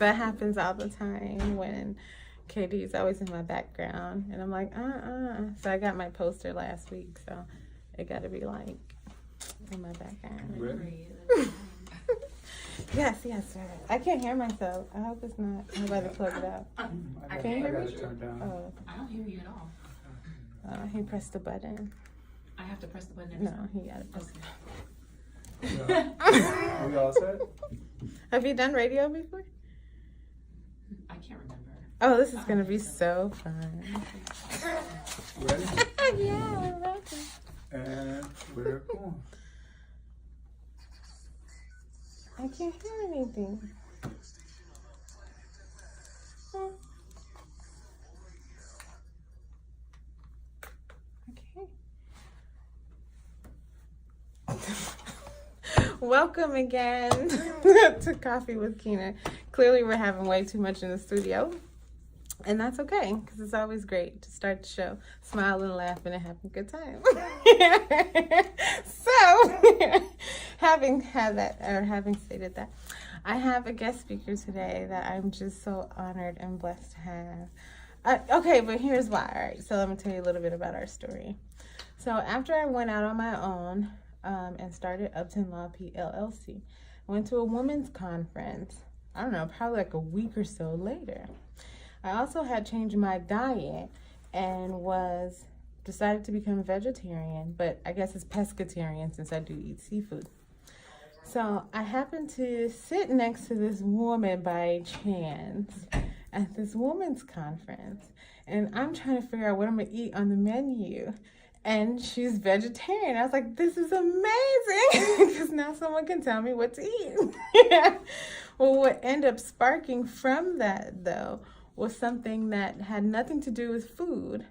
That happens all the time when KD's always in my background. And I'm like, So I got my poster last week, so it got to be like in my background. Ready? Yes. I can't hear myself. I hope it's not. I'm about to plug it out. Can you hear me? Oh. I don't hear you at all. He pressed the button. I have to press the button every No, time? he got to press it. Are we all set? Have you done radio before? I can't remember. Oh, this is going to be so fun. Ready? Yeah, we're ready. And we're going. I can't hear anything. Okay. Welcome again to Coffee with Kina. Clearly, we're having way too much in the studio. And that's okay, because it's always great to start the show smiling, laughing, and having a good time. So, having stated that, I have a guest speaker today that I'm just so honored and blessed to have. Okay, but here's why. All right, so let me tell you a little bit about our story. So, after I went out on my own and started Upton Law PLLC, I went to a women's conference, I don't know, probably like a week or so later. I also had changed my diet and decided to become vegetarian, but I guess it's pescatarian since I do eat seafood. So I happened to sit next to this woman by chance at this women's conference, and I'm trying to figure out what I'm gonna eat on the menu. And she's vegetarian. I was like, this is amazing, because now someone can tell me what to eat. Well, what ended up sparking from that, though, was something that had nothing to do with food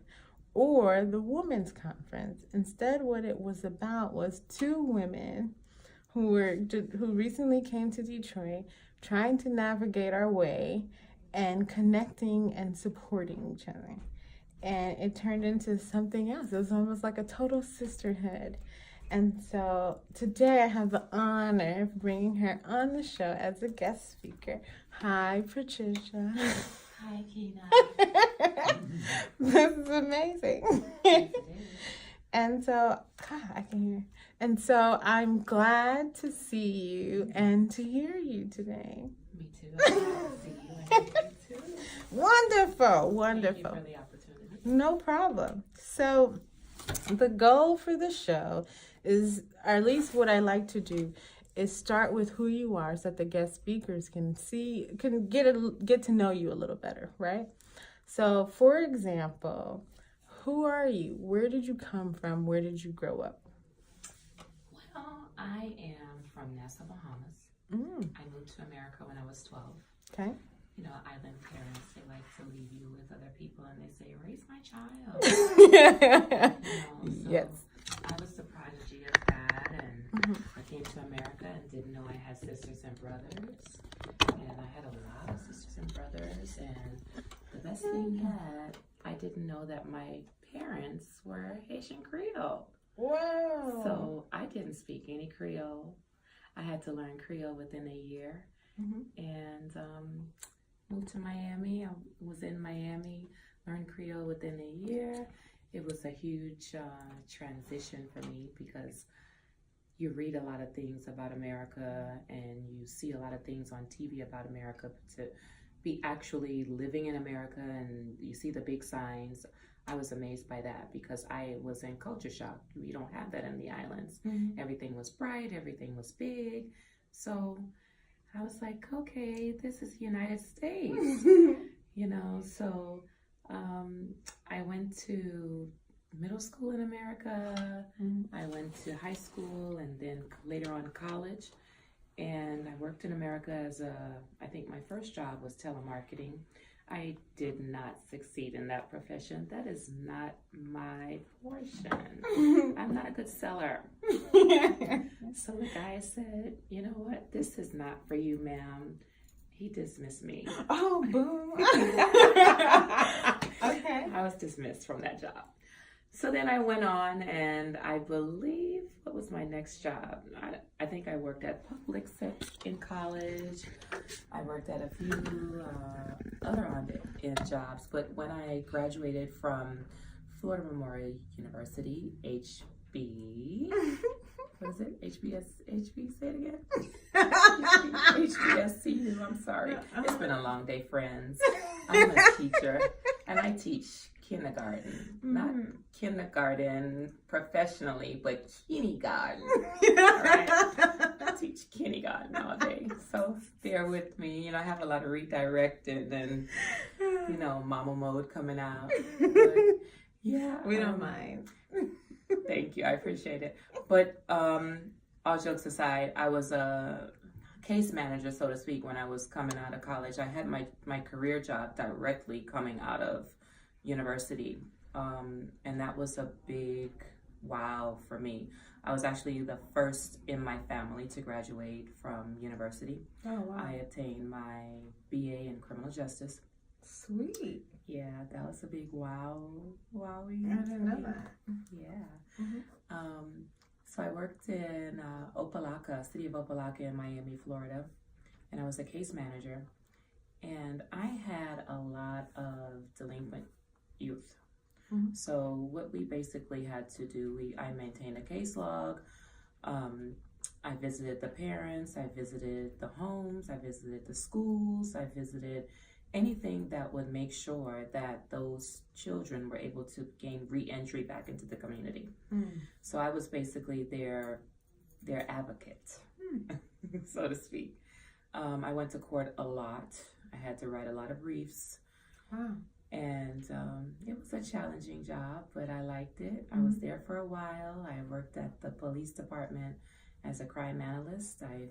or the women's conference. Instead, what it was about was two women who recently came to Detroit, trying to navigate our way and connecting and supporting each other. And it turned into something else. It was almost like a total sisterhood. And so today I have the honor of bringing her on the show as a guest speaker. Hi, Patricia. Hi, Kina. This is amazing. And so, I can hear. And so I'm glad to see you and to hear you today. Me too. I'm glad to see you and hear you too. Wonderful. Thank you for the opportunity. No problem. So the goal for the show is, or at least what I like to do, is start with who you are so that the guest speakers can get to know you a little better, right? So, for example, who are you? Where did you come from? Where did you grow up? Well, I am from Nassau, Bahamas. I moved to America when I was 12. Okay. You know, island parents, they like to leave you with other people and they say, raise my child. So Yes. I was the prodigy of that, and I came to America and didn't know I had sisters and brothers. And I had a lot of sisters and brothers, and the best thing yet, I didn't know that my parents were Haitian Creole. Wow. So I didn't speak any Creole. I had to learn Creole within a year. And moved to Miami. I was in Miami, learned Creole within a year. It was a huge transition for me because you read a lot of things about America and you see a lot of things on TV about America. To be actually living in America and you see the big signs, I was amazed by that because I was in culture shock. We don't have that in the islands. Everything was bright, everything was big. So I was like, okay, this is the United States, you know. So I went to middle school in America. I went to high school and then later on college. And I worked in America as I think my first job was telemarketing. I did not succeed in that profession. That is not my portion. I'm not a good seller. So the guy said, you know what? This is not for you, ma'am. He dismissed me. Oh, boom. Okay. I was dismissed from that job. So then I went on, and I believe, what was my next job? I think I worked at Publix in college. I worked at a few other on-end jobs. But when I graduated from Florida Memorial University, HB, what is it? HB, say it again. HBSCU, I'm sorry. It's been a long day, friends. I'm a teacher, and I teach kindergarten, not kindergarten professionally, but kindergarten. Right? I teach kindergarten all day, so bear with me. You know, I have a lot of redirecting and, you know, mama mode coming out. But, yeah, we don't mind. Thank you, I appreciate it. But all jokes aside, I was a case manager, so to speak, when I was coming out of college. I had my career job directly coming out of university, and that was a big wow for me. I was actually the first in my family to graduate from university. Oh, wow. I obtained my BA in criminal justice. Sweet. Yeah, that was a big wowie. I didn't know that. Yeah. So I worked in Opelika, city of Opelika in Miami, Florida, and I was a case manager. And I had a lot of delinquent youth. So what we basically had to do, I maintained a case log. I visited the parents, I visited the homes, I visited the schools, I visited anything that would make sure that those children were able to gain re-entry back into the community. So I was basically their advocate, so to speak. I went to court a lot. I had to write a lot of briefs. Wow. And it was a challenging job, but I liked it. I was there for a while. I worked at the police department as a crime analyst. I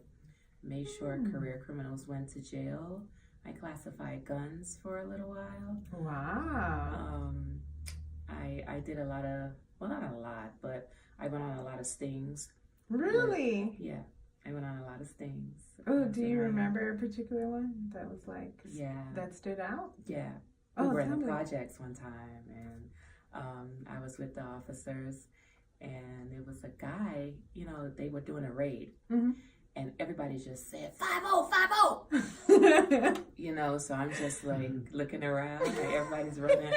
made sure career criminals went to jail. I classified guns for a little while. Wow. I did a lot of, well, not a lot, but I went on a lot of stings. Really? Yeah, I went on a lot of stings. Oh, do you remember a particular one that was like, that stood out? Yeah. We were in the projects one time, and I was with the officers, and there was a guy, you know, they were doing a raid, and everybody just said, 5-0, 5-0! You know, so I'm just like looking around, like everybody's running.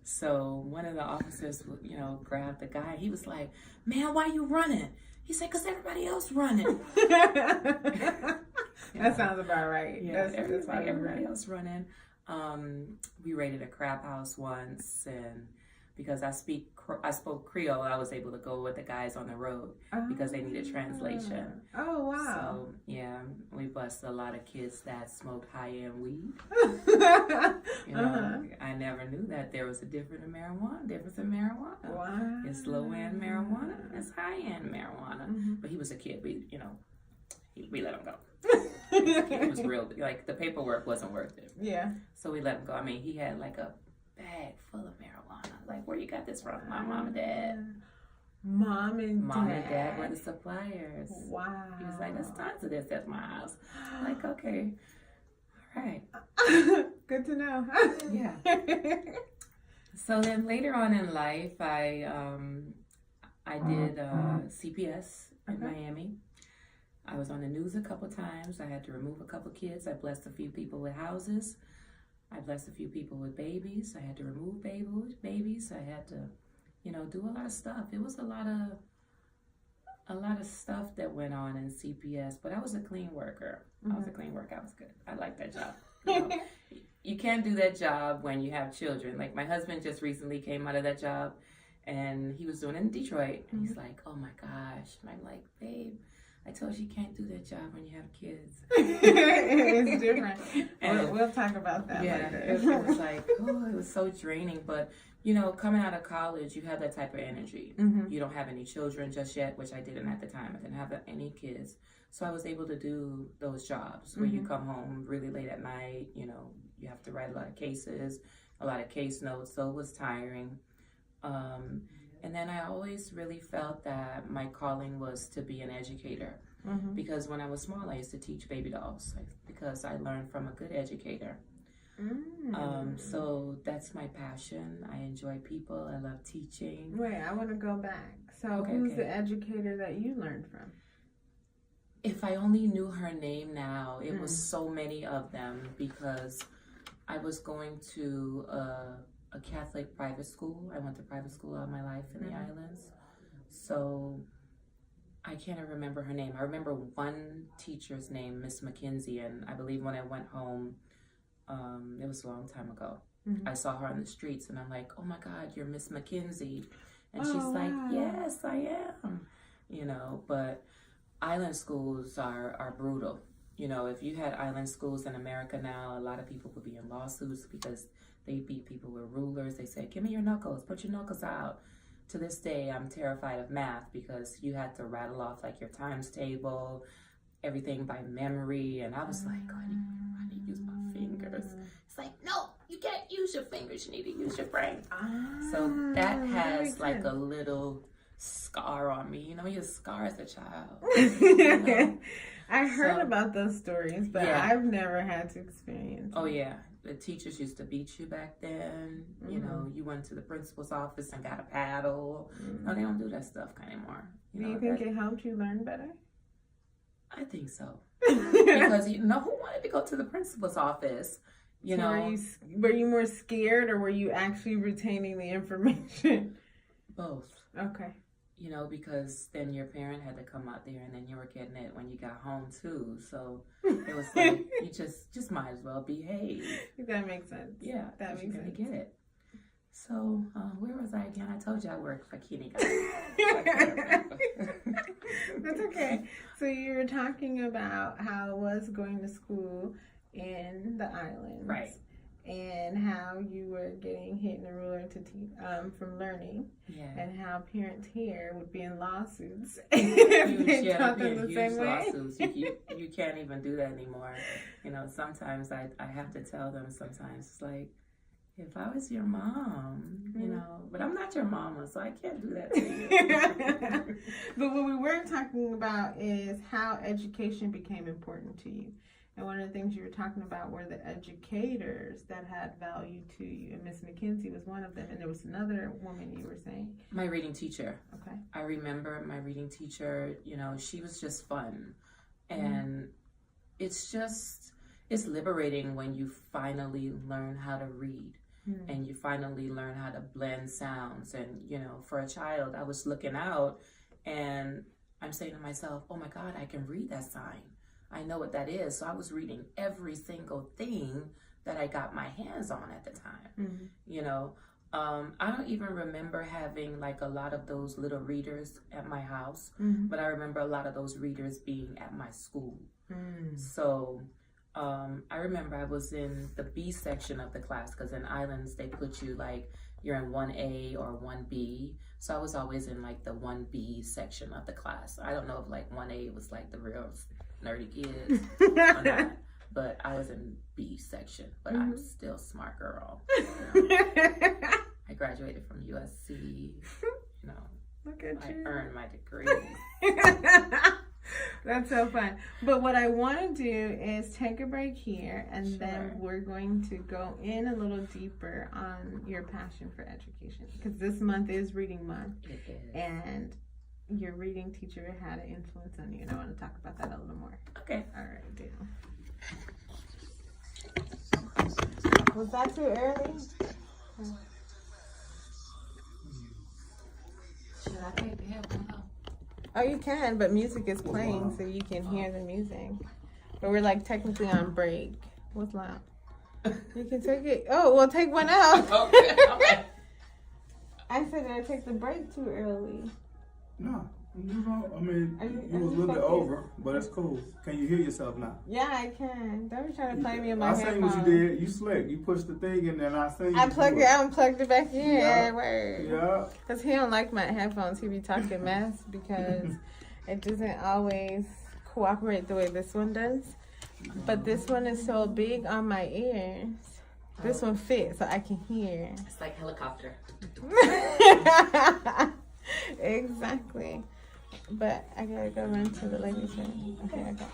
So one of the officers, you know, grabbed the guy. He was like, man, why you running? He said, because everybody else running. That sounds about right. Yeah, that's everybody else running. We raided a crab house once, and because I spoke Creole, I was able to go with the guys on the road because they needed translation. Oh, wow. So, yeah, we busted a lot of kids that smoked high-end weed. You know, I never knew that there was a difference in marijuana. Wow. It's low-end marijuana, it's high-end marijuana. But he was a kid, we let him go. It was real, like the paperwork wasn't worth it. Yeah. So we let him go. I mean, he had like a bag full of marijuana. Like, where you got this from? My mom and dad. Mom and Dad were the suppliers. Wow. He was like, there's tons of this at my house. Like, okay. All right. Good to know. Yeah. So then later on in life, I did CPS in Miami. I was on the news a couple times. I had to remove a couple kids. I blessed a few people with houses. I blessed a few people with babies. I had to remove babies. I had to, you know, do a lot of stuff. It was a lot of stuff that went on in CPS, but I was a clean worker. I was a clean worker. I was good. I liked that job. You know, you can't do that job when you have children. Like, my husband just recently came out of that job, and he was doing it in Detroit. And he's like, oh my gosh. And I'm like, babe, I told you can't do that job when you have kids. It's different. And we'll talk about that later. It was like, it was so draining. But, you know, coming out of college, you have that type of energy. You don't have any children just yet, which I didn't at the time. I didn't have any kids. So I was able to do those jobs where you come home really late at night. You know, you have to write a lot of cases, a lot of case notes. So it was tiring. And then I always really felt that my calling was to be an educator. Because when I was small, I used to teach baby dolls because I learned from a good educator. So that's my passion. I enjoy people. I love teaching. Wait, I want to go back. So who's the educator that you learned from? If I only knew her name now, it was so many of them because I was going to a Catholic private school. I went to private school all my life in the islands. So I can't even remember her name. I remember one teacher's name, Miss McKenzie, and I believe when I went home, it was a long time ago, I saw her on the streets and I'm like, oh my God, you're Miss McKenzie. And she's like, yes, I am. You know, but island schools are brutal. You know, if you had island schools in America now, a lot of people would be in lawsuits because they beat people with rulers. They say, give me your knuckles, put your knuckles out. To this day, I'm terrified of math because you had to rattle off like your times table, everything by memory. And I was like, oh, I need to use my fingers. It's like, no, you can't use your fingers. You need to use your brain. So that has like a little scar on me. You know, you scar as a child. You know? I heard about those stories, but I've never had to experience it. Oh, yeah. The teachers used to beat you back then. You know, you went to the principal's office and got a paddle. No, they don't do that stuff anymore. Do you think it helped you learn better? I think so. Because, who wanted to go to the principal's office? You know, were you more scared or were you actually retaining the information? Both. Okay. You know, because then your parent had to come out there and then you were getting it when you got home too. So it was like, you just might as well behave. That makes sense. Yeah. That makes sense. Get it. So where was I again? I told you I worked for Kenny. That's okay. So you were talking about how it was going to school in the islands. Right. And how you were getting hit in the ruler to from learning, and how parents here would be in lawsuits. Huge lawsuits. You can't even do that anymore. You know, sometimes I have to tell them. Sometimes it's like, if I was your mom, you know, but I'm not your mama, so I can't do that to you. But what we were talking about is how education became important to you. And one of the things you were talking about were the educators that had value to you. And Miss McKenzie was one of them. And there was another woman you were saying. My reading teacher. Okay. I remember my reading teacher, you know, she was just fun. And it's liberating when you finally learn how to read. And you finally learn how to blend sounds. And, you know, for a child, I was looking out and I'm saying to myself, oh my God, I can read that sign. I know what that is. So I was reading every single thing that I got my hands on at the time. You know, I don't even remember having like a lot of those little readers at my house, but I remember a lot of those readers being at my school. So I remember I was in the B section of the class because in islands they put you like you're in 1A or 1B. So I was always in like the 1B section of the class. I don't know if like 1A was like the real nerdy kids or not, but I was in B section, but I'm still smart girl. You know? I graduated from USC, you know. Look at you. I earned my degree. That's so fun. But what I want to do is take a break here, and then we're going to go in a little deeper on your passion for education, because this month is reading month. It is. And your reading teacher had an influence on you, and I want to talk about that a little more. Okay. All right, deal. Was that too early? Should I take the headphones off? Oh, you can, but music is playing, so you can hear the music. But we're like technically on break. What's loud? You can take it. Oh, well, take one out. Okay. I said, did I take the break too early? No. You don't, I mean, Are you it was a little bit focused? over, but it's cool. Can you hear yourself now? Yeah, I can. Don't be trying to play me in my I seen headphones. what you did. You slick. You pushed the thing in there, and I seen you. I plugged do it out and plugged it back in. Yeah. Word. Yeah. Because he don't like my headphones. He be talking mess because it doesn't always cooperate the way this one does. But this one is so big on my ears. This one fits so I can hear. It's like helicopter. Exactly. But I gotta go run to the ladies' room. Okay, I got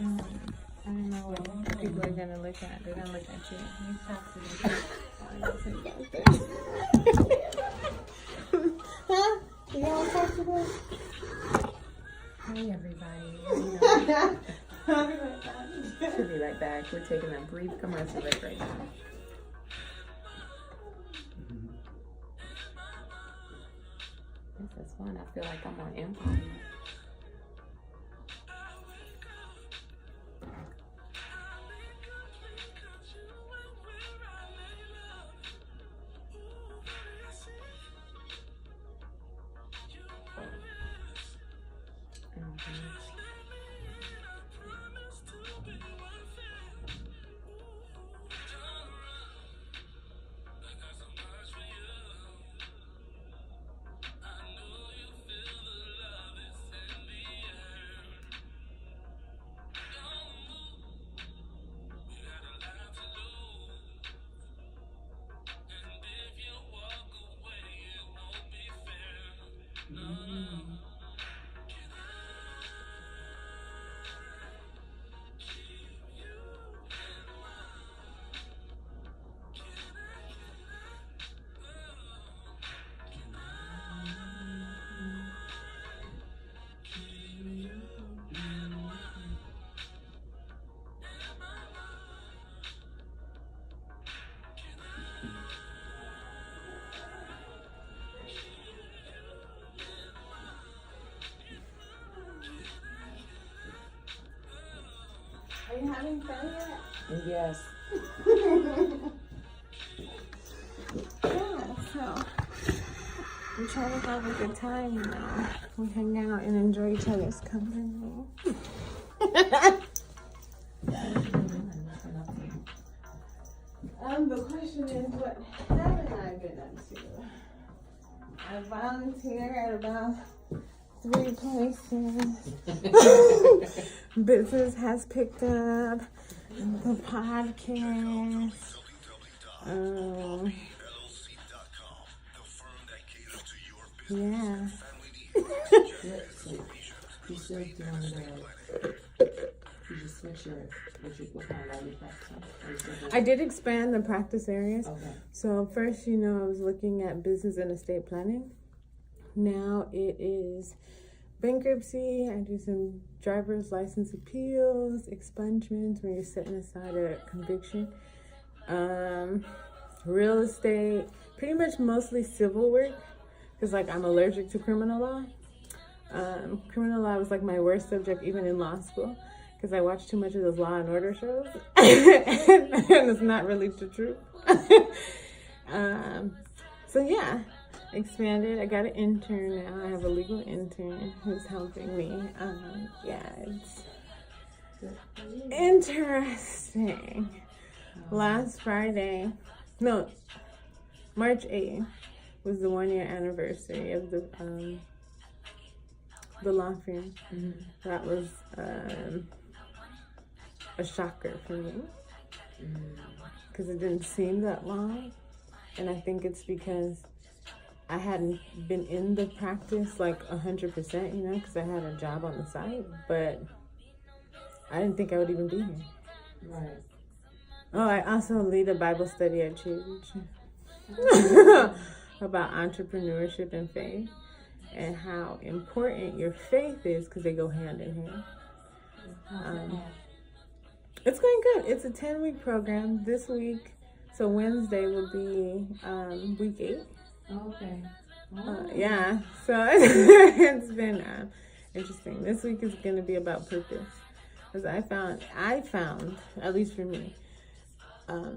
I don't know what people are gonna look at. They're gonna look at you. You talk to me. Huh? You want to talk to them? Hey everybody. Should be right back. We're taking a brief commercial break right now. This is fun. I feel like I'm on Empire. Are you having fun yet? Yes. Yeah, so we try to have a good time, you know. We hang out and enjoy each other's company. The question is, what haven't I been up to? I volunteer at about 3 places. Business has picked up. The podcast. Yeah. You still doing you just switch what kind of you practicing? I did expand the practice areas. Okay. So first, you know, I was looking at business and estate planning. Now it is bankruptcy. I do some driver's license appeals, expungements when you're setting aside a conviction. Real estate, pretty much mostly civil work, because like I'm allergic to criminal law. Criminal law was like my worst subject even in law school, because I watched too much of those Law and Order shows, and it's not really the truth. So yeah, expanded. I got an intern now. I have a legal intern who's helping me. Yeah, it's interesting. Last Friday, no, March 8th was the 1-year anniversary of the law firm. Mm-hmm. That was a shocker for me because it didn't seem that long, and I think it's because I hadn't been in the practice like 100%, you know, because I had a job on the side, but I didn't think I would even be here. Right. Oh, I also lead a Bible study at church about entrepreneurship and faith and how important your faith is because they go hand in hand. It's going good. It's a 10-week program. This week, so Wednesday will be week 8. Okay. Yeah, so it's been interesting. This week is going to be about purpose, because I found, at least for me,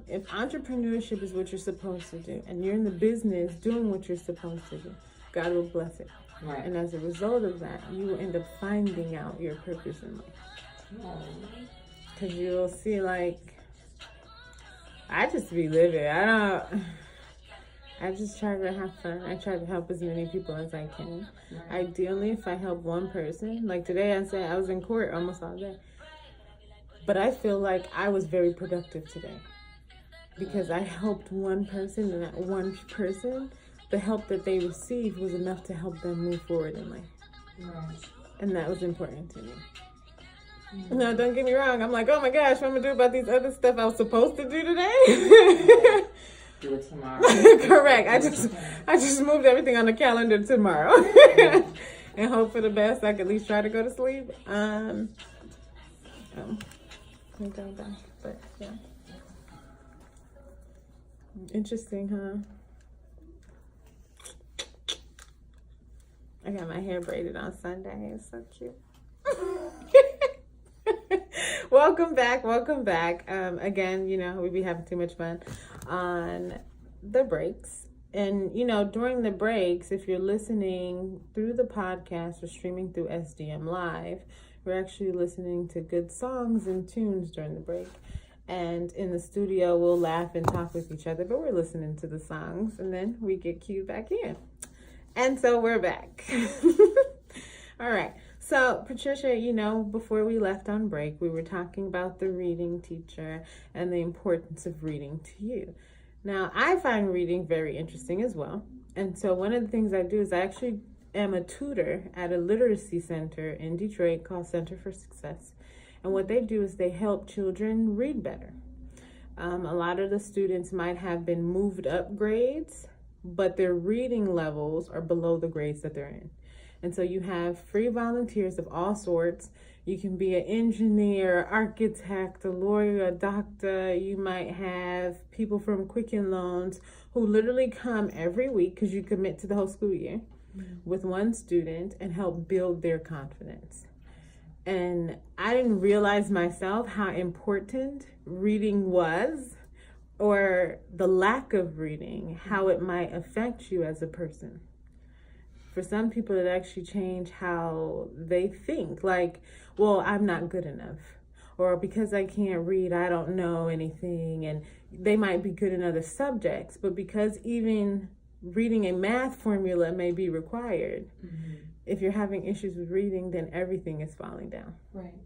if entrepreneurship is what you're supposed to do, and you're in the business doing what you're supposed to do, God will bless it. Right. And as a result of that, you will end up finding out your purpose in life. Because you'll see, like, I just be living. I just try to have fun. I try to help as many people as I can. Right. Ideally, if I help one person, like today I said I was in court almost all day. But I feel like I was very productive today because I helped one person, and that one person, the help that they received was enough to help them move forward in life. Right. And that was important to me. No, don't get me wrong. I'm like, oh my gosh, what am I gonna do about these other stuff I was supposed to do today? Do it tomorrow. Correct. I just moved everything on the calendar tomorrow, and hope for the best. I can at least try to go to sleep. But yeah, interesting, huh? I got my hair braided on Sunday. It's so cute. Welcome back. Again, we be having too much fun on the breaks. And, during the breaks, if you're listening through the podcast or streaming through SDM Live, we're actually listening to good songs and tunes during the break. And in the studio, we'll laugh and talk with each other, but we're listening to the songs, and then we get cued back in. And so we're back. All right. So, Patricia, before we left on break, we were talking about the reading teacher and the importance of reading to you. Now, I find reading very interesting as well. And so one of the things I do is I actually am a tutor at a literacy center in Detroit called Center for Success. And what they do is they help children read better. A lot of the students might have been moved up grades, but their reading levels are below the grades that they're in. And so you have free volunteers of all sorts. You can be an engineer, architect, a lawyer, a doctor. You might have people from Quicken Loans who literally come every week because you commit to the whole school year with one student and help build their confidence. And I didn't realize myself how important reading was, or the lack of reading, how it might affect you as a person. For some people, it actually changed how they think. Like, well, I'm not good enough. Or because I can't read, I don't know anything. And they might be good in other subjects. But because even reading a math formula may be required, if you're having issues with reading, then everything is falling down. Right.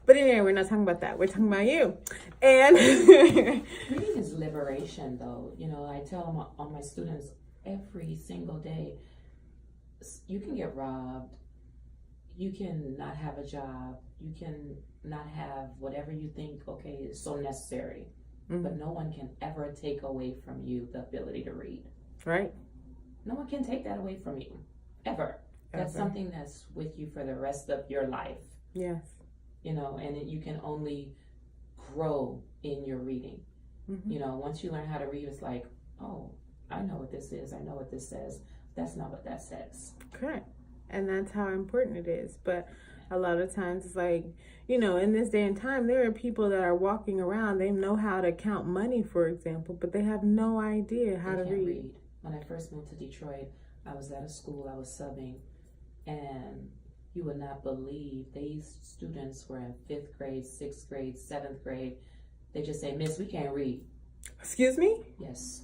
But anyway, we're not talking about that. We're talking about you. And reading is liberation, though. I tell all my students every single day, you can get robbed, you can not have a job, you can not have whatever you think, is so necessary. But no one can ever take away from you the ability to read. Right. No one can take that away from you, ever. That's something that's with you for the rest of your life. Yes. And you can only grow in your reading. Once you learn how to read, it's like, oh, I know what this is. I know what this says. That's not what that says. Correct. And that's how important it is. But a lot of times it's like, in this day and time, there are people that are walking around. They know how to count money, for example, but they have no idea how to read. When I first moved to Detroit, I was at a school, I was subbing, and you would not believe these students were in 5th grade, 6th grade, 7th grade. They just say, Miss, we can't read. Excuse me? Yes.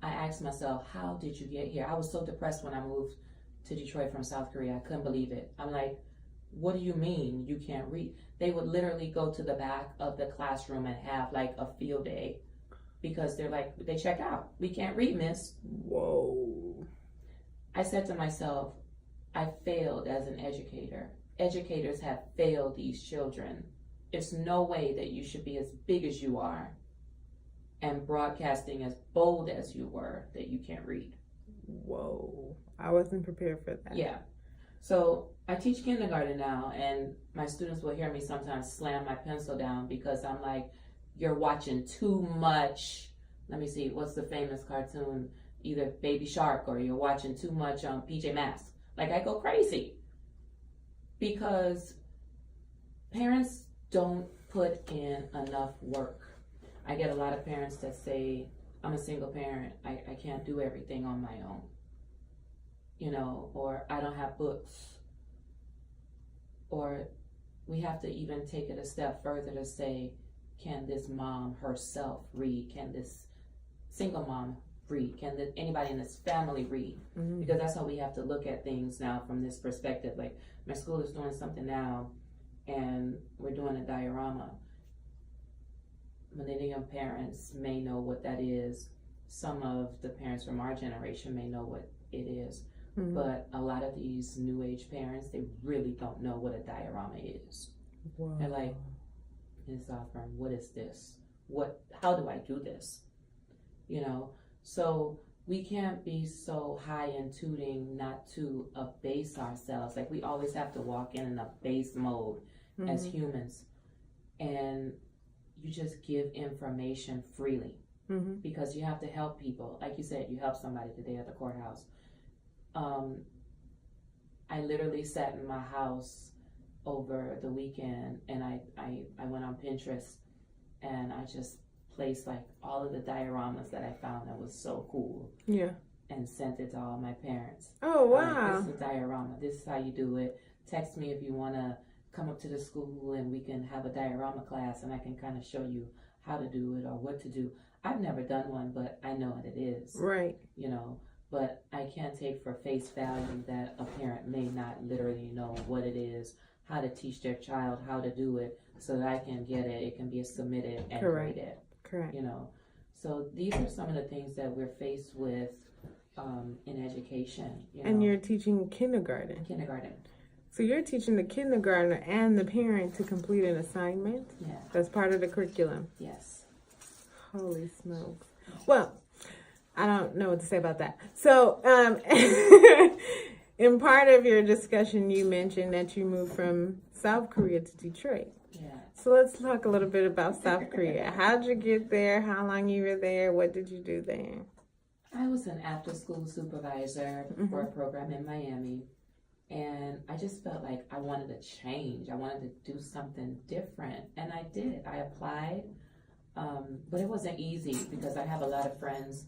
I asked myself, how did you get here? I was so depressed when I moved to Detroit from South Korea. I couldn't believe it. I'm like, what do you mean you can't read? They would literally go to the back of the classroom and have like a field day because they're like, they check out. We can't read, miss. Whoa. I said to myself, I failed as an educator. Educators have failed these children. It's no way that you should be as big as you are and broadcasting as bold as you were that you can't read. Whoa. I wasn't prepared for that. Yeah. So I teach kindergarten now, and my students will hear me sometimes slam my pencil down because I'm like, you're watching too much. Let me see, what's the famous cartoon? Either Baby Shark or you're watching too much PJ Masks. Like, I go crazy because parents don't put in enough work. I get a lot of parents that say, I'm a single parent, I can't do everything on my own, or I don't have books. Or we have to even take it a step further to say, can this mom herself read? Can this single mom read? Can anybody in this family read? Because that's how we have to look at things now from this perspective. Like, my school is doing something now, and we're doing a diorama. Millennial parents may know what that is. Some of the parents from our generation may know what it is. But a lot of these new age parents, they really don't know what a diorama is. Wow. They're like, Ms. Osborne, what is this? How do I do this? You know, so we can't be so high and tooting not to abase ourselves. Like, we always have to walk in an abase mode as humans. And you just give information freely because you have to help people. Like you said, you helped somebody today at the courthouse. I literally sat in my house over the weekend, and I went on Pinterest, and I just placed like all of the dioramas that I found that was so cool. Yeah. And sent it to all my parents. Oh, wow. This is a diorama. This is how you do it. Text me if you want to come up to the school and we can have a diorama class, and I can kind of show you how to do it or what to do. I've never done one, but I know what it is. Right. You know, but I can't take for face value that a parent may not literally know what it is, how to teach their child how to do it, so that I can get it. It can be submitted and graded. Correct. You know, so these are some of the things that we're faced with in education. You know? And you're teaching kindergarten. So you're teaching the kindergartner and the parent to complete an assignment? Yeah. That's part of the curriculum? Yes. Holy smokes. Well, I don't know what to say about that. So, in part of your discussion, you mentioned that you moved from South Korea to Detroit. Yeah. So let's talk a little bit about South Korea. How'd you get there? How long you were there? What did you do there? I was an after-school supervisor for a program in Miami, and I just felt like I wanted to change. I wanted to do something different, and I did. I applied, but it wasn't easy because I have a lot of friends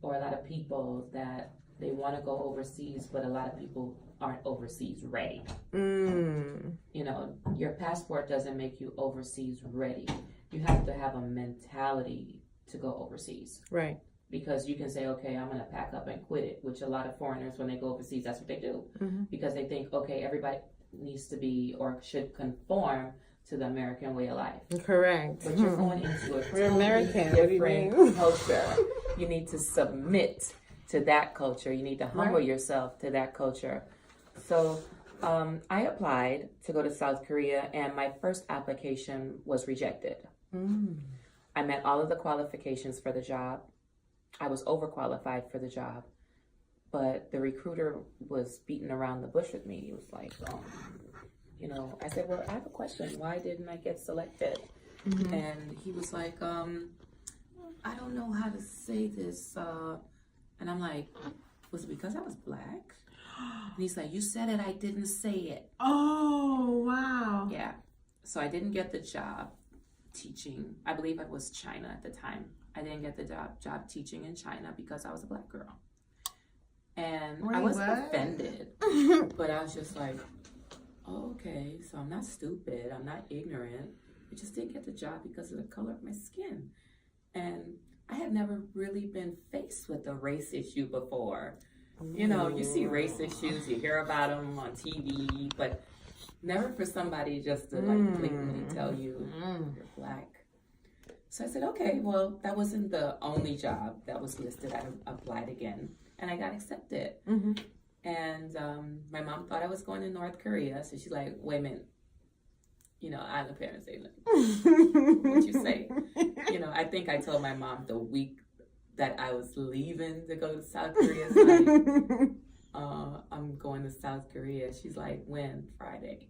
or a lot of people that they want to go overseas, but a lot of people aren't overseas ready. You know, your passport doesn't make you overseas ready. You have to have a mentality to go overseas. Right. Because you can say, okay, I'm going to pack up and quit it, which a lot of foreigners, when they go overseas, that's what they do. Because they think, okay, everybody needs to be or should conform to the American way of life. Correct. But you're going into a We're American. different culture. You need to submit to that culture. You need to humble yourself to that culture. So I applied to go to South Korea, and my first application was rejected. I met all of the qualifications for the job. I was overqualified for the job, but the recruiter was beating around the bush with me. He was like, you know, I said, well, I have a question. Why didn't I get selected? And he was like, I don't know how to say this. And I'm like, was it because I was black? And he's like, you said it, I didn't say it. Oh, wow. Yeah. So I didn't get the job teaching. I believe it was China at the time. I didn't get the job teaching in China because I was a black girl. And I wasn't offended, but I was just like, oh, okay, so I'm not stupid. I'm not ignorant. I just didn't get the job because of the color of my skin. And I had never really been faced with a race issue before. You know, you see race issues, you hear about them on TV, but never for somebody just to like blatantly tell you you're black. So I said, okay, well, that wasn't the only job that was listed. I applied again, and I got accepted. And my mom thought I was going to North Korea, so she's like, wait a minute. You know, island parents say, like, what'd you say? You know, I think I told my mom the week that I was leaving to go to South Korea. So like, I'm going to South Korea. She's like, when? Friday.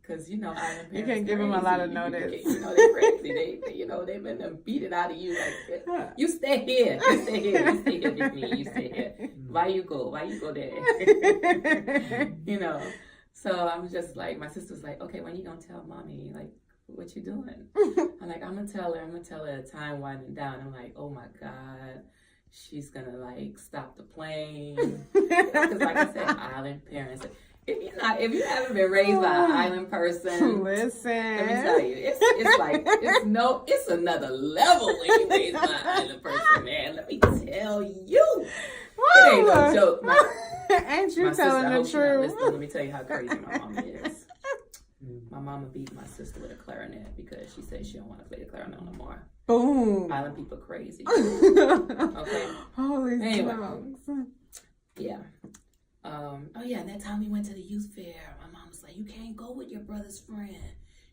Because, you know, island parents, you can't give them a lot of notice. You know, they're crazy. They, you know, they've been beat it out of you. Like, you stay here. You stay here. You stay here with me. You stay here. Why you go? Why you go there? You know. So I'm just like, my sister's like, okay, when you gonna tell mommy? Like, what you doing? I'm like, I'm gonna tell her the time winding down. I'm like, oh my God, she's gonna like stop the plane. Because like I said, island parents. If you haven't been raised by an island person, listen. Let me tell you, it's another level when you raised by an island person, man. Let me tell you. It ain't no joke. Ain't you telling the truth? Let me tell you how crazy my mama is. My mama beat my sister with a clarinet because she said she don't want to play the clarinet no more. Boom. Island people crazy. Okay. Holy anyway, smokes. yeah. Oh yeah, and that time we went to the youth fair, my mom was like, you can't go with your brother's friend.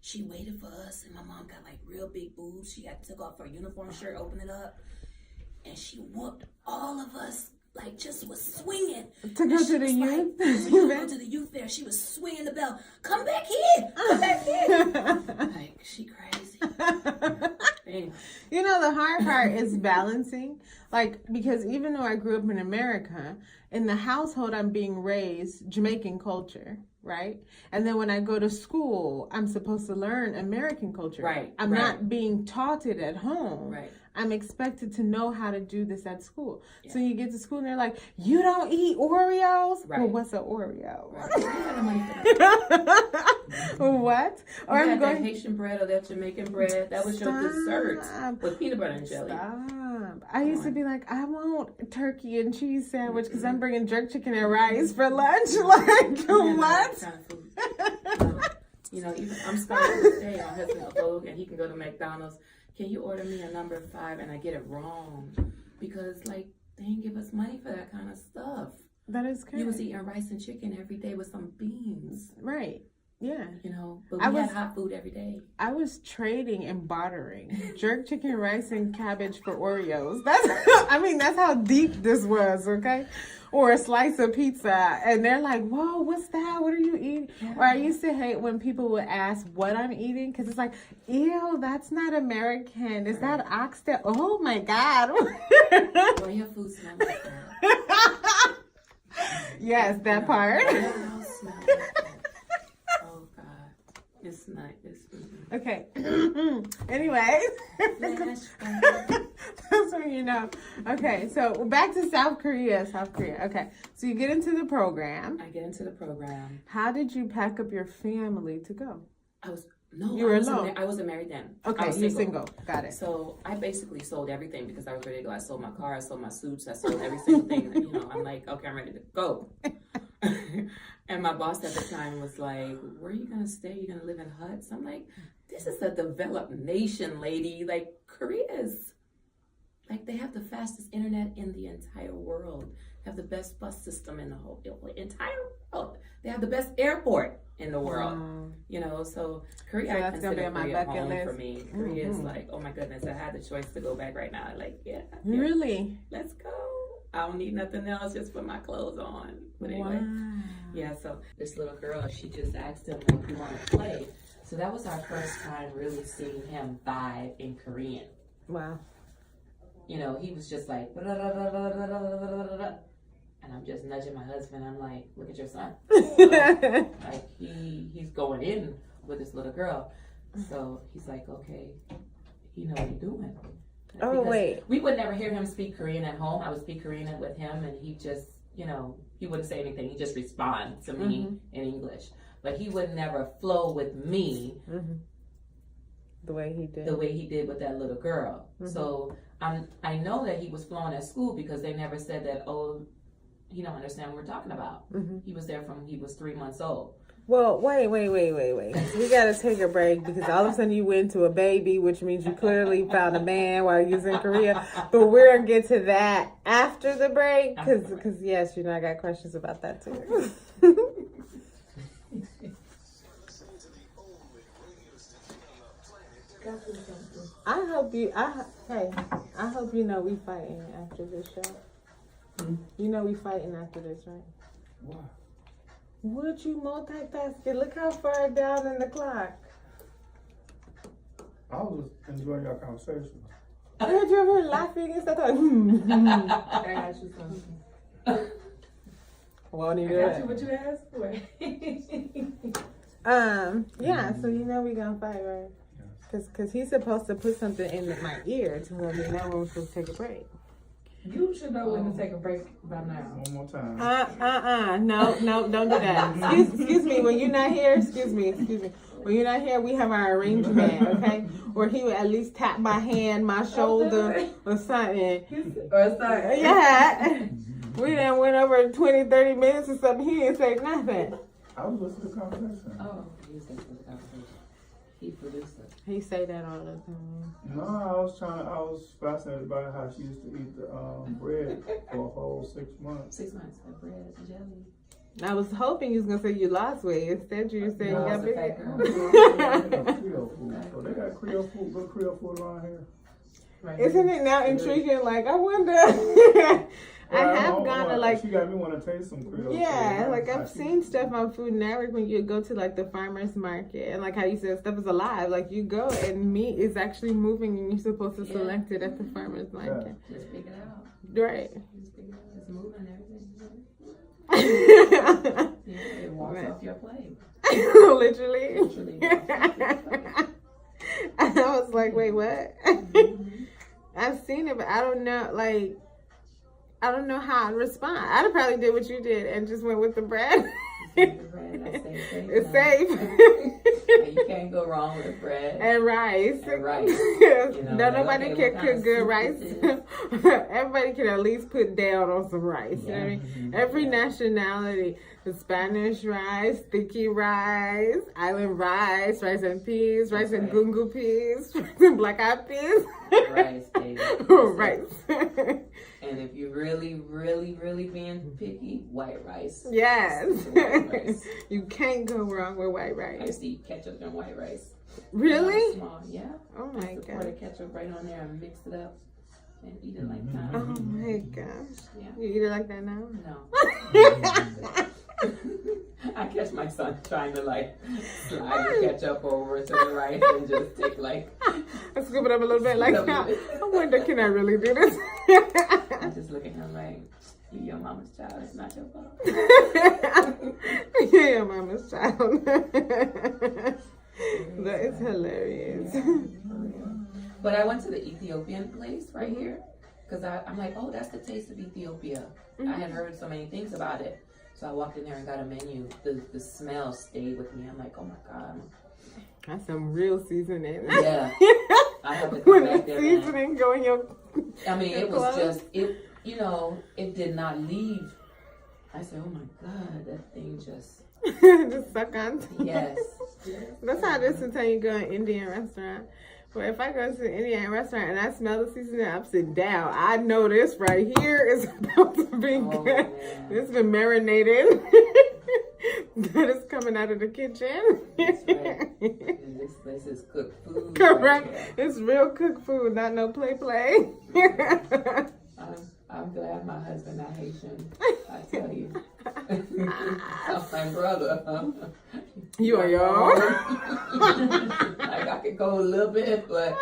She waited for us, and my mom got like real big boobs. She took off her uniform shirt, opened it up, and she whooped all of us. Like, just was swinging. To go to the youth? Go to the youth fair. She was swinging the bell. Come back here. Come back here. Like, she crazy. Anyway. You know, the hard part is balancing. Like, because even though I grew up in America, in the household I'm being raised Jamaican culture, right? And then when I go to school, I'm supposed to learn American culture. Right. I'm not being taught it at home. Right. I'm expected to know how to do this at school. Yeah. So you get to school and they're like, you don't eat Oreos? Right. Well, what's an Oreo? Right. What? Or you I'm going that Haitian bread or that Jamaican bread. That was your dessert with peanut butter and jelly. I used to be like, I want turkey and cheese sandwich because I'm bringing jerk chicken and rice for lunch. Like, what? Kind of food. You know, even I'm starting to say, my husband will go and he can go to McDonald's. Can you order me a number 5? And I get it wrong because, like, they didn't give us money for that kind of stuff. That is correct. You was eating rice and chicken every day with some beans. Right. Yeah. You know, but we had hot food every day. I was trading and bartering jerk chicken, rice, and cabbage for Oreos. That's how deep this was, okay? Or a slice of pizza. And they're like, whoa, what's that? What are you eating? Yeah. Or I used to hate when people would ask what I'm eating because it's like, ew, that's not American. Is that oxtail? Oh, my God. Well, your food smells like that. Yes, that part. It's not. Okay. Anyway. That's when you know. Okay, so back to South Korea. Okay, so you get into the program. I get into the program. How did you pack up your family to go? You were alone. I wasn't married then. Okay, you're single. Got it. So I basically sold everything because I was ready to go. I sold my car. I sold my suits. I sold every single thing. You know, I'm like, okay, I'm ready to go. And my boss at the time was like, where are you going to stay? You're going to live in huts? I'm like, this is a developed nation, lady. Like, Korea is, like, they have the fastest internet in the entire world. They have the best bus system in the whole entire world. They have the best airport in the world. You know, so Korea, I consider Korea home list for me. Korea is like, oh my goodness, I had the choice to go back right now. Like, yeah. Really? Let's go. I don't need nothing else, just put my clothes on. But anyway, yeah, so this little girl, she just asked him, like, you want to play? So that was our first time really seeing him vibe in Korean. Wow. You know, he was just like, and I'm just nudging my husband. I'm like, look at your son. Like, he's going in with this little girl. So he's like, okay, he know what he's doing. Oh, because wait. We would never hear him speak Korean at home. I would speak Korean with him, and he just, you know, he wouldn't say anything. He just respond to me in English. But he would never flow with me the way he did. The way he did with that little girl. So I know that he was flowing at school because they never said that, oh, he don't understand what we're talking about. He was there from he was 3 months old. Well, wait. We got to take a break because all of a sudden you went to a baby, which means you clearly found a man while you was in Korea. But we're going to get to that after the break because yes, you know, I got questions about that too. I hope you know we fighting after this show. You know we fighting after this, right? Why? Would you multitasking? Look how far down in the clock. I was enjoying your conversation. I heard you over laughing and stuff. I got you something. Won't you do it? What you asked for? Yeah, so you know we gonna fight, right? Cause he's supposed to put something in my ear to let me know when we're supposed to take a break. You should know when to take a break by now. One more time. No, don't do that. Excuse me, when you're not here, excuse me. When you're not here, we have our arrangement, okay? Where he would at least tap my hand, my shoulder, or something. Yeah. We done went over 20, 30 minutes or something. He didn't say nothing. I was listening to the conversation. Oh, he was listening to the conversation. He produced it. He say that all the time. No, I was fascinated about how she used to eat the bread for a whole 6 months. 6 months of bread and jelly. I was hoping you was gonna say you lost weight. Instead, you were saying you got bigger. Creole food. Oh, they got Creole food, good Creole food around here. Isn't it now intriguing? Like, I wonder. I have gone to like. She got me want to taste some Creole food. Yeah, like I've seen stuff on Food Network when you go to like the farmer's market and like how you said stuff is alive. Like you go and meat is actually moving and you're supposed to select it at the farmer's market. Just pick it out. Right. Just pick it out. It's moving and everything. Literally. Yeah, it walks off your plate. Literally. Literally walks off your plate. I was like, wait, what? I've seen it, but I don't know, like, I don't know how I'd respond. I'd probably did what you did and just went with the bread. It's safe. You can't go wrong with bread. And rice. And rice. No, nobody can cook good rice. Everybody can at least put down on some rice. You know what I mean? Every nationality, the Spanish rice, sticky rice, island rice, rice and peas, rice and gungu peas, rice and black eyed peas. Rice, baby. Rice. And if you're really, really, really being picky, white rice. Yes. White rice. You can't go wrong with white I rice. used to eat ketchup and white rice. Really? Small, yeah. Oh my Pour the god. ketchup right on there and mix it up and eat it like that. Oh my gosh. Yeah. You eat it like that now? No. I catch my son trying to like slide the ketchup over to the rice and just take like. I scoop it up a little bit like that. I wonder, can I really do this? I just look at him like, you your mama's child. It's not your fault. Yeah, your mama's child. That is hilarious. But I went to the Ethiopian place right here because I'm like, oh, that's the taste of Ethiopia. I had heard so many things about it. So I walked in there and got a menu. The smell stayed with me. I'm like, oh my God. That's some real seasoning. Yeah. I have to come When back the there. seasoning go in your. I mean, it was clothes. just, it did not leave. I said, oh my God, that thing just, Just suck on. yes. That's how it is sometimes you go to an Indian restaurant. But if I go to an Indian restaurant and I smell the seasoning upside down, I know this right here is about to be Oh, good. man. It's been marinated. That is coming out of the kitchen. That's right. And this is cooked food. Correct. Right It's real cooked food, not no play. I'm glad my husband not Haitian. I tell you. I'm my brother. You are your own. Like I could go a little bit, but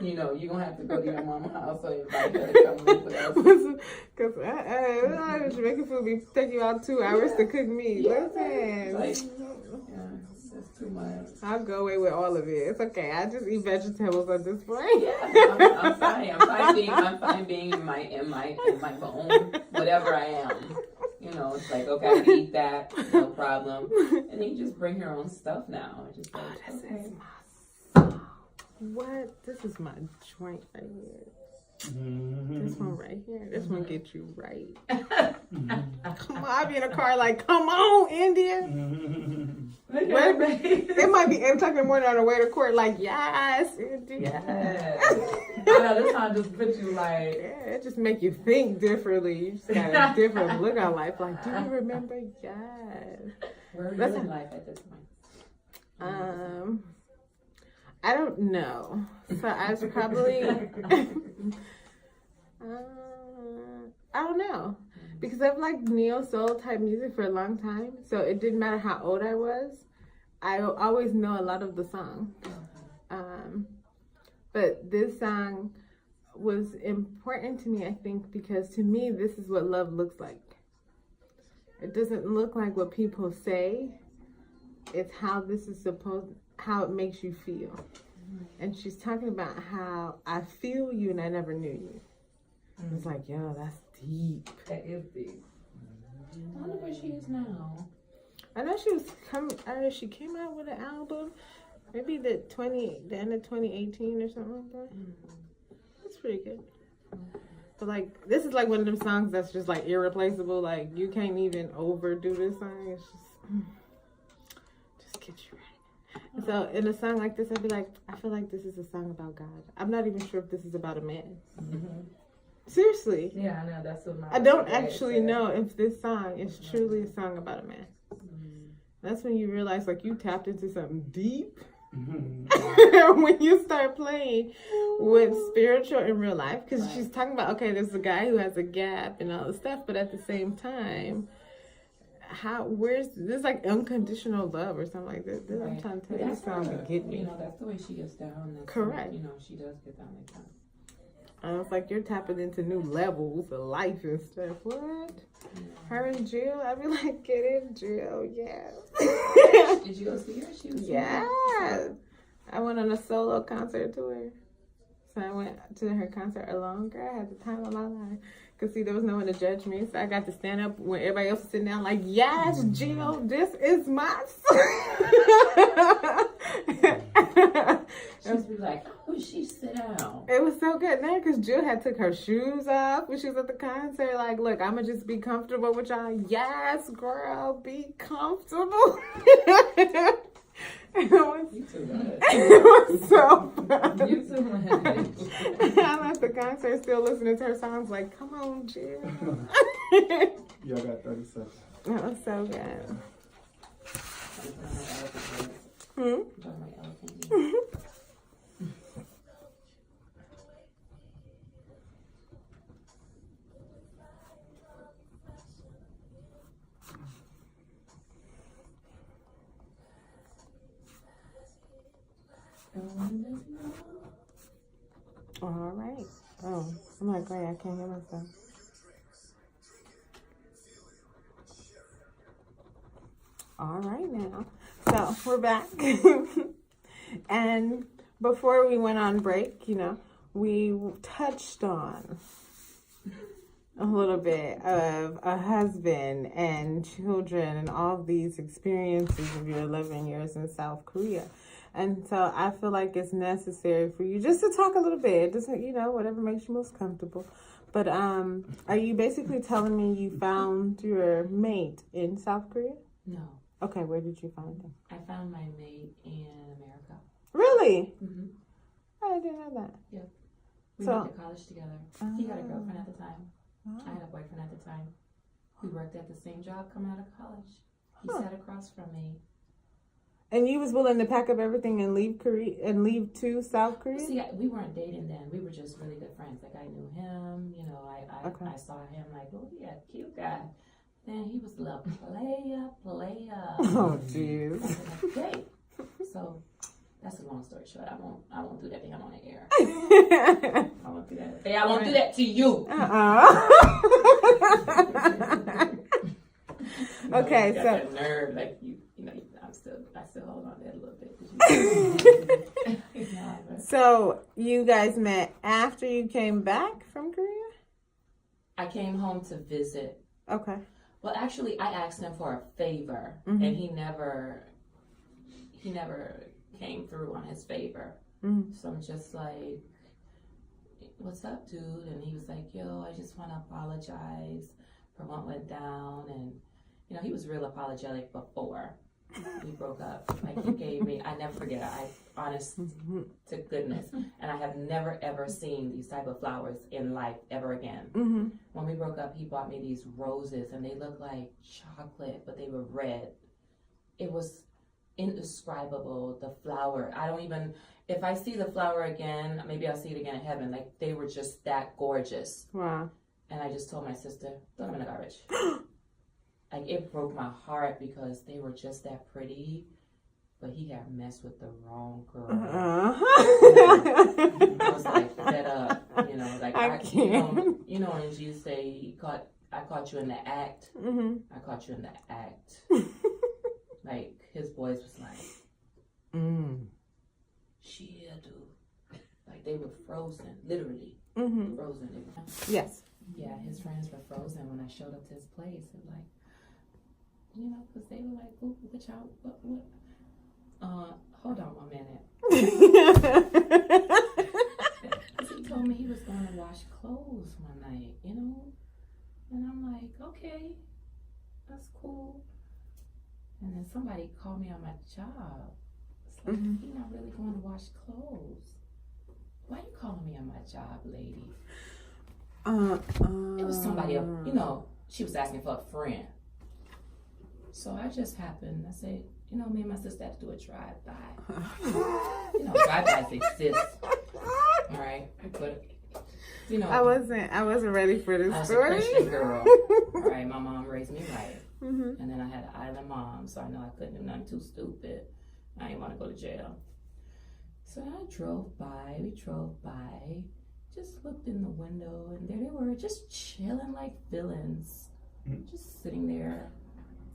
you're gonna have to go to your mama's house or invite her to come live with us. Because Jamaican food be take you out 2 hours to cook meat. Yeah. Listen. Like, it's too much. I'll go away with all of it. It's okay. I just eat vegetables at this point. Yeah, I'm fine. I'm fine being in my own whatever I am. It's like, okay, I can eat that, no problem. And then you just bring your own stuff now. Just like, This okay. is my song. What? This is my joint right here. This one right here. This one get you right. Come on, I be in a car like, come on, India. It might be 8 o'clock in the morning on the way to court, like, yes, India. Yes. I know this song just puts you like. Yeah, it just make you think differently. You just got a different look on life. Like, do you remember? Yes. Where are you in life at this point? I don't know. So I was probably, I don't know. Because I've liked neo soul type music for a long time. So it didn't matter how old I was. I always know a lot of the songs. But this song was important to me, I think, because to me, this is what love looks like. It doesn't look like what people say. It's how how it makes you feel. And she's talking about how I feel you and I never knew you. It's like, yo, that's deep. That is deep. I wonder where she is now. I know she came out with an album, maybe the end of 2018 or something like that. That's pretty good. But like, this is like one of them songs that's just like irreplaceable. Like you can't even overdo this song. It's just get you right. And so in a song like this, I'd be like, I feel like this is a song about God. I'm not even sure if this is about a man. Seriously. Yeah, I know. That's what my. I don't dad actually said. know if this song is truly a song about a man. That's when you realize like you tapped into something deep. When you start playing with spiritual in real life, because she's talking about, okay, there's a guy who has a gap and all this stuff, but at the same time, where's this, like unconditional love or something like that? I'm Right. trying to tell But you, that's song her, to get me. You know, that's the way she gets down. That's Correct. You know, she does get down like that. I was like, you're tapping into new levels of life and stuff. What? Her and Jill, I'd be like, get in, Jill, yes. Did you go see her? She was Yeah. I went on a solo concert to her. So I went to her concert alone. Girl, I had the time of my life. Because, see, there was no one to judge me. So I got to stand up when everybody else was sitting down like, yes, Jill, this is my song. She'd be like, oh, she sit down. It was so good, man, because Jill had took her shoes off when she was at the concert. Like, look, I'm going to just be comfortable with y'all. Yes, girl, be comfortable. It was, You too much. it was so fun. You too much. I'm at the concert still listening to her songs like, come on, Jill. Y'all got 30 seconds. That was so good. Hmm? I'm talking about elephant. All right. Oh, I'm not great. I can't hear myself. All right now. So we're back. And before we went on break, you know, we touched on a little bit of a husband and children and all of these experiences of your 11 years in South Korea. And so I feel like it's necessary for you just to talk a little bit. Just, you know, whatever makes you most comfortable. But are you basically telling me you found your mate in South Korea? No, Okay, where did you find him? I found my mate in America. Really? Mm-hmm. I didn't know that. We So- went to college together. He had a girlfriend at the time. I had a boyfriend at the time. We worked at the same job coming out of college. He Huh. sat across from me. And you was willing to pack up everything and leave Korea and leave to South Korea? See, we weren't dating then. We were just really good friends. Like, I knew him. You know, Okay. I saw him like, oh, yeah, cute guy. Then he was a little player. Oh, jeez. Okay. So that's a long story short. I won't do that thing. I'm on the air. I won't do that. Hey, I won't do that to you. Okay, you got so that nerve, like you know, I still hold on to that a little bit. Nah, but so you guys met after you came back from Korea? I came home to visit. Okay. Well, actually, I asked him for a favor, Mhm. and he never came through on his favor. Mhm. So I'm just like, "What's up, dude?" And he was like, "Yo, I just want to apologize for what went down." And you know, he was real apologetic before we broke up. Like, he gave me, I never forget it. Honest to goodness, and I have never ever seen these type of flowers in life ever again. Mm-hmm. When we broke up, he bought me these roses, and they looked like chocolate, but they were red. It was indescribable, the flower. I don't even, if I see the flower again, maybe I'll see it again in heaven. Like, they were just that gorgeous. Wow. And I just told my sister, throw them in the garbage. Like, it broke my heart because they were just that pretty, but he had messed with the wrong girl. I was like fed up, you know, like you know when you say I caught you in the act. Mm-hmm. I caught you in the act. Like, his voice was like, "She do." Like, they were frozen, literally Mm-hmm. frozen. Yes. Yeah, his friends were frozen when I showed up to his place, and like, you know, because they were like, "What y'all? What? Hold on 1 minute." He told me he was going to wash clothes one night, you know? And I'm like, okay, that's cool. And then somebody called me on my job. It's like, You're not really going to wash clothes. Why you calling me on my job, lady? It was somebody else, you know, she was asking for a friend. So I just happened, I said, you know, me and my sister had to do a drive-by. You know, drive-bys exist. All right, but, you know. I wasn't ready for this I was story. a Christian girl. All right, my mom raised me right. Mm-hmm. And then I had an island mom, so I know I couldn't do nothing too stupid. I didn't want to go to jail. So I drove by, just looked in the window, and there they were, just chilling like villains. Just sitting there,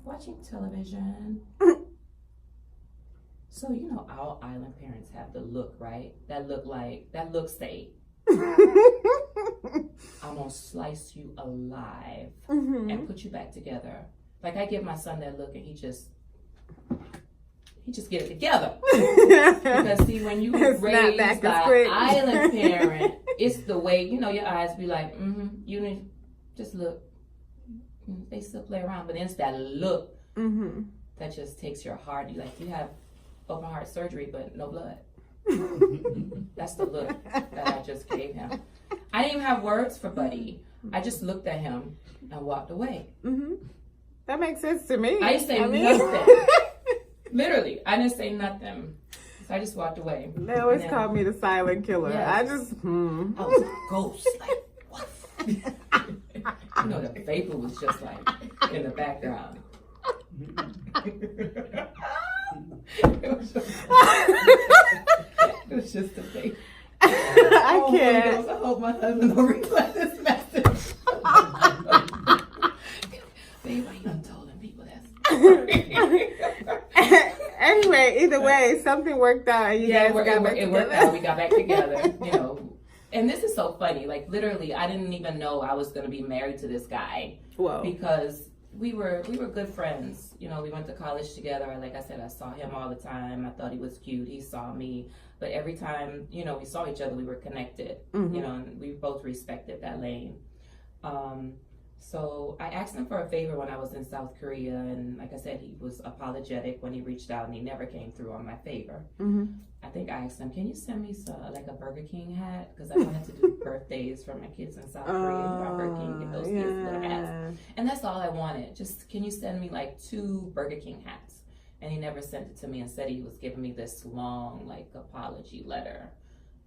watching television. So, you know, our island parents have the look, right? That look say, I'm gonna slice you alive and put you back together. Like I give my son that look and he just get it together. Because see, when you raise the island parent, it's the way, you know, your eyes be like, you need just look. They still play around, but it's that look that just takes your heart. You have open heart surgery, but no blood. That's the look that I just gave him. I didn't even have words for Buddy. I just looked at him and walked away. That makes sense to me. I didn't say nothing. Literally, I didn't say nothing. So I just walked away. They always call me the silent killer. Yes. I just, I was a ghost. Like, what? You know, the vapor was just like in the background. It was just a vapor. I can't. Holy Ghost, I hope my husband don't replay this message. Babe, why you done told them people that? Anyway, either way, something worked out and you guys got back it worked out. We got back together, you know. And this is so funny. Like, literally, I didn't even know I was going to be married to this guy. Whoa. Because we were good friends. You know, we went to college together. Like I said, I saw him all the time. I thought he was cute. He saw me. But every time, you know, we saw each other, we were connected. You know, and we both respected that lane. So I asked him for a favor when I was in South Korea. And like I said, he was apologetic when he reached out and he never came through on my favor. I think I asked him, can you send me like a Burger King hat? Because I wanted to do birthdays for my kids in South Korea. You know, Burger King, get those kids little hats. And that's all I wanted. Just, can you send me like 2 Burger King hats? And he never sent it to me and said he was giving me this long, like, apology letter.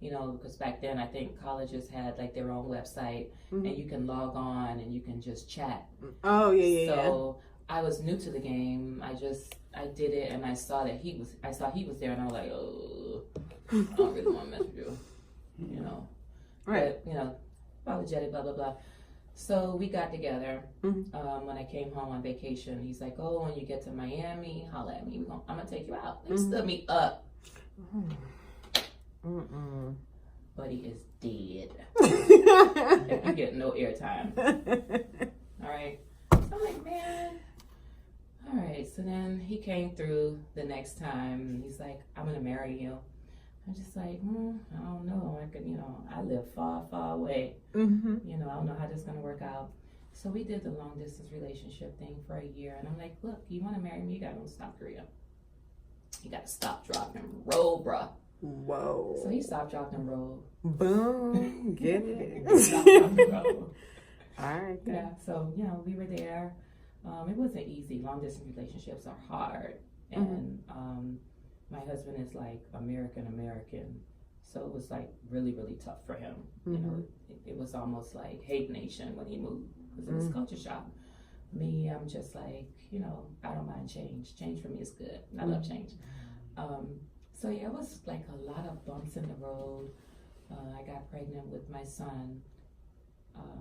You know, because back then I think colleges had like their own website and you can log on and you can just chat. Oh, yeah. So I was new to the game. I did it and I saw he was there and I was like, oh, I don't really want to mess with you. You know. Right. But, you know, apologetic, blah, blah, blah. So we got together. When I came home on vacation, he's like, oh, when you get to Miami, holla at me. I'm going to take you out. They stood me up. Buddy is dead. If you get no airtime. All right. So I'm like, man. All right. So then he came through the next time. And he's like, I'm going to marry you. I'm just like, I don't know. I live far, far away. You know, I don't know how this is going to work out. So we did the long distance relationship thing for a year. And I'm like, look, you want to marry me? You got to go to South Korea. You got to stop, drop, and roll, bruh. Whoa. So he stopped, dropped, and rolled. Boom. Get it. Stopped, dropped, and rolled. All right. Yeah, so, you know, we were there. It wasn't easy. Long distance relationships are hard. And my husband is like American. So it was like really, really tough for him. You know, it was almost like Hate Nation when he moved because it was culture shock. Me, I'm just like, you know, I don't mind change. Change for me is good. I love change. So yeah, it was like a lot of bumps in the road. I got pregnant with my son,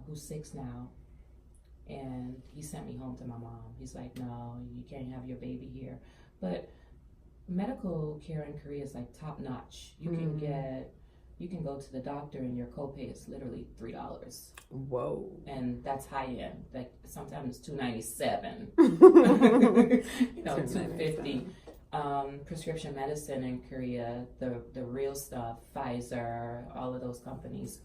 who's 6 now. And he sent me home to my mom. He's like, no, you can't have your baby here. But medical care in Korea is like top notch. You can go to the doctor and your copay is literally $3. Whoa. And that's high end. Like sometimes it's $297. You know, $250. Prescription medicine in Korea, the real stuff, Pfizer, all of those companies,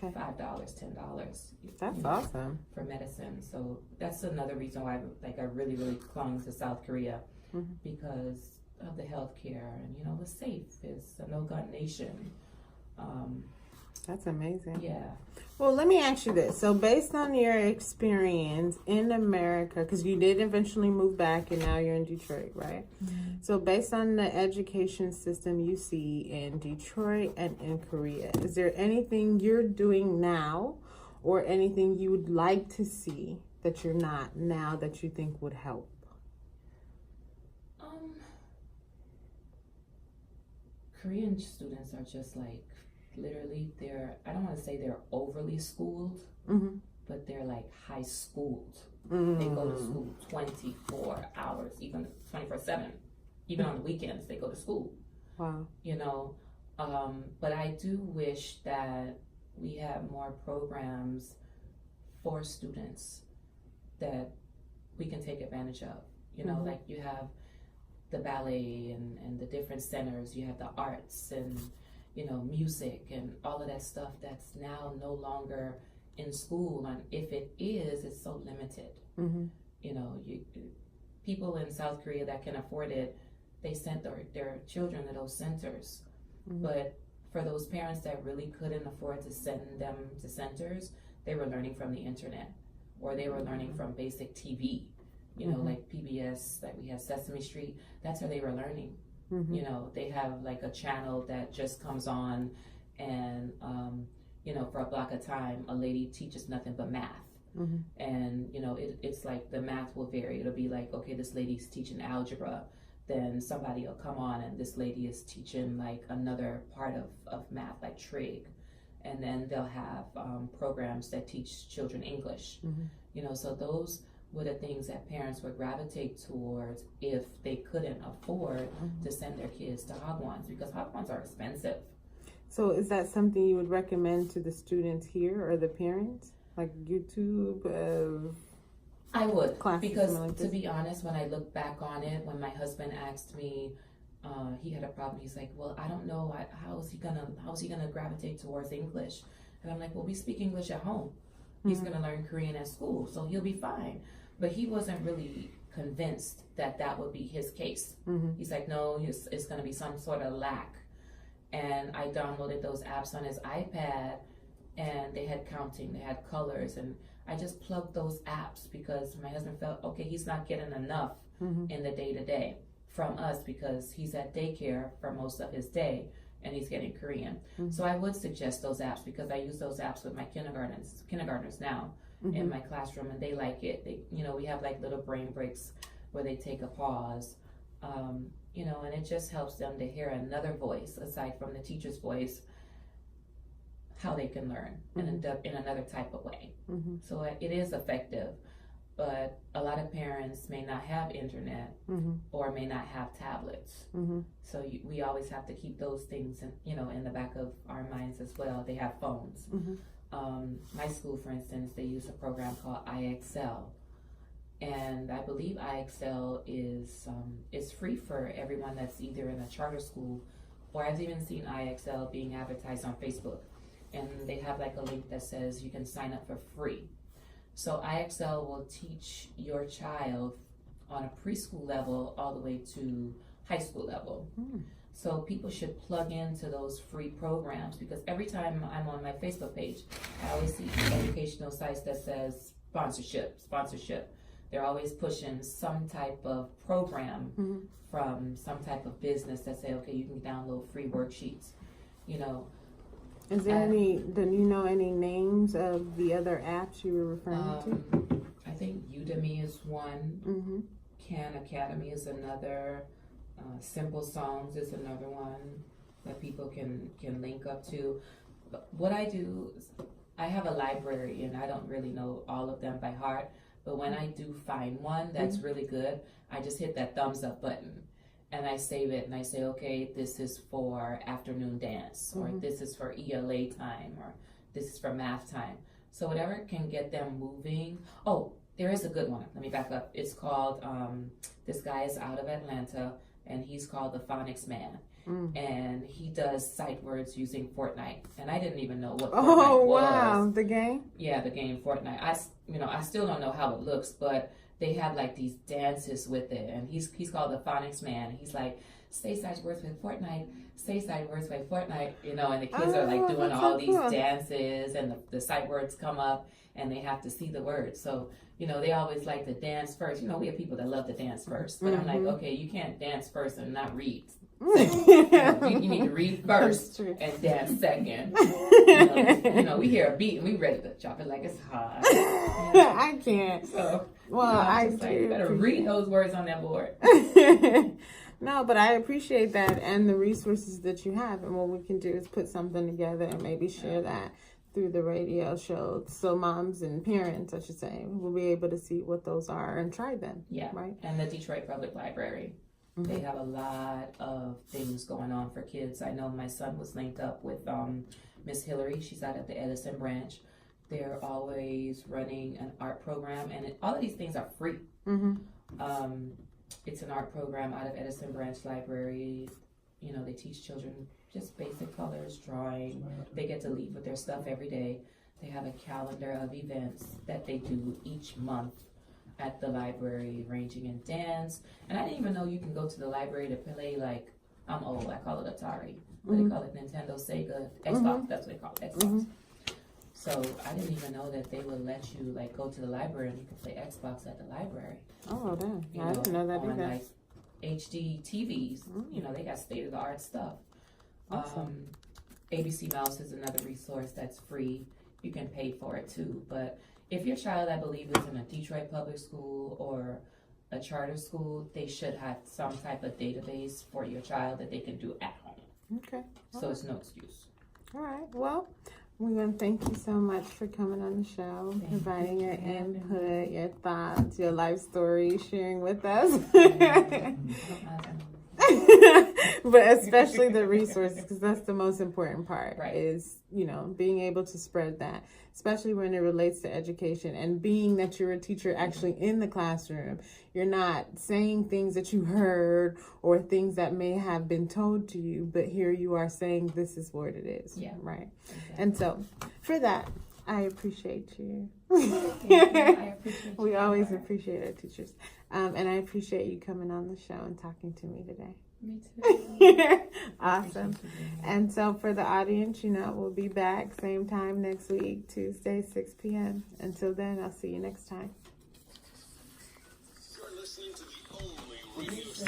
$5, $10. That's awesome. For medicine. So that's another reason why I really, really clung to South Korea because of the healthcare and, you know, it's safe. It's a no-gun nation. That's amazing. Yeah. Well, let me ask you this. So, based on your experience in America, because you did eventually move back and now you're in Detroit, right? Mm-hmm. So, based on the education system you see in Detroit and in Korea, is there anything you're doing now or anything you would like to see that you're not now that you think would help? Korean students are just like, literally, I don't want to say they're overly schooled, Mm-hmm. but they're like high schooled. Mm-hmm. They go to school 24 hours, even 24/7. Even on the weekends, they go to school. Wow. You know, but I do wish that we had more programs for students that we can take advantage of. You know, like you have the ballet and the different centers, you have the arts and, you know, music and all of that stuff that's now no longer in school. And if it is, it's so limited. Mm-hmm. You know, people in South Korea that can afford it, they sent their children to those centers. Mm-hmm. But for those parents that really couldn't afford to send them to centers, they were learning from the internet, or they were learning from basic TV. You know, like PBS, like we have Sesame Street, that's where they were learning. Mm-hmm. You know, they have like a channel that just comes on and, you know, for a block of time, a lady teaches nothing but math. Mm-hmm. And, you know, it's like the math will vary. It'll be like, okay, this lady's teaching algebra. Then somebody will come on and this lady is teaching like another part of math, like trig. And then they'll have programs that teach children English. Mm-hmm. You know, so those were the things that parents would gravitate towards if they couldn't afford to send their kids to Hagwons, because Hagwons are expensive. So is that something you would recommend to the students here or the parents? Like YouTube? I would, Classes because like to this? be honest, when I look back on it, when my husband asked me, he had a problem. He's like, well, I don't know, how is he gonna gravitate towards English? And I'm like, well, we speak English at home. He's gonna learn Korean at school, so he'll be fine. But he wasn't really convinced that would be his case. Mm-hmm. He's like, no, it's gonna be some sort of lack. And I downloaded those apps on his iPad, and they had counting, they had colors, and I just plugged those apps because my husband felt, okay, he's not getting enough in the day-to-day from us because he's at daycare for most of his day and he's getting Korean. So I would suggest those apps because I use those apps with my kindergartners now in my classroom, and they like it. They, you know, we have like little brain breaks where they take a pause, you know, and it just helps them to hear another voice aside from the teacher's voice, how they can learn in another type of way. So it is effective, but a lot of parents may not have internet or may not have tablets. So we always have to keep those things in the back of our minds as well. They have phones. My school, for instance, they use a program called IXL, and I believe IXL is free for everyone that's either in a charter school, or I've even seen IXL being advertised on Facebook. And they have like a link that says you can sign up for free. So IXL will teach your child on a preschool level all the way to high school level. So people should plug into those free programs, because every time I'm on my Facebook page, I always see educational sites that says sponsorship. They're always pushing some type of program from some type of business that say, okay, you can download free worksheets, you know. Is there do you know any names of the other apps you were referring to? I think Udemy is one. Khan Academy is another. Simple Songs is another one that people can link up to. But what I do is I have a library, and I don't really know all of them by heart. But when I do find one that's really good, I just hit that thumbs up button. And I save it and I say, okay, this is for afternoon dance, or this is for ELA time, or this is for math time. So whatever can get them moving. Oh, there is a good one. Let me back up. It's called, this guy is out of Atlanta, and he's called the Phonics Man. And he does sight words using Fortnite. And I didn't even know what Fortnite was. Wow, the game? Yeah, the game Fortnite. I still don't know how it looks, but they have like these dances with it, and he's called the Phonics Man. He's like, say such words with Fortnite, say sight words by Fortnite, you know, and the kids are like doing all these dances, and the sight words come up, and they have to see the words. So, you know, they always like to dance first. You know, we have people that love to dance first, but I'm like, okay, you can't dance first and not read. You need to read first and dance second. You know, we hear a beat and we ready to chop it like it's hot. I can't. So, well, you know, you better read those words on that board. No, but I appreciate that and the resources that you have. And what we can do is put something together and maybe share that through the radio show. So moms and parents, I should say, will be able to see what those are and try them. Yeah. Right. And the Detroit Public Library. Mm-hmm. They have a lot of things going on for kids. I know my son was linked up with Miss Hillary. She's out at the Edison branch. They're always running an art program, and all of these things are free. Mm-hmm. It's an art program out of Edison Branch Library. You know, they teach children just basic colors, drawing. They get to leave with their stuff every day. They have a calendar of events that they do each month at the library, ranging in dance. And I didn't even know you can go to the library to play, like, I'm old, I call it Atari. They call it Nintendo, Sega, Xbox, that's what they call it, Xbox. So I didn't even know that they would let you, like, go to the library and you can play Xbox at the library. Oh, damn. I didn't know that on, either. like, HD TVs. You know, they got state-of-the-art stuff. Awesome. ABC Mouse is another resource that's free. You can pay for it, too. But if your child, I believe, is in a Detroit public school or a charter school, they should have some type of database for your child that they can do at home. Okay. So it's no excuse. All right. Well, we want to thank you so much for coming on the show, providing your input, your thoughts, your life story, sharing with us. But especially the resources, because that's the most important part, is, you know, being able to spread that, especially when it relates to education, and being that you're a teacher actually in the classroom. You're not saying things that you heard or things that may have been told to you, but here you are saying this is what it is. Yeah. Right. Exactly. And And so for that, I appreciate you. I appreciate We always appreciate our teachers. And I appreciate you coming on the show and talking to me today. Me too. Awesome. And so for the audience, you know, we'll be back same time next week, Tuesday, 6 p.m. Until then, I'll see you next time.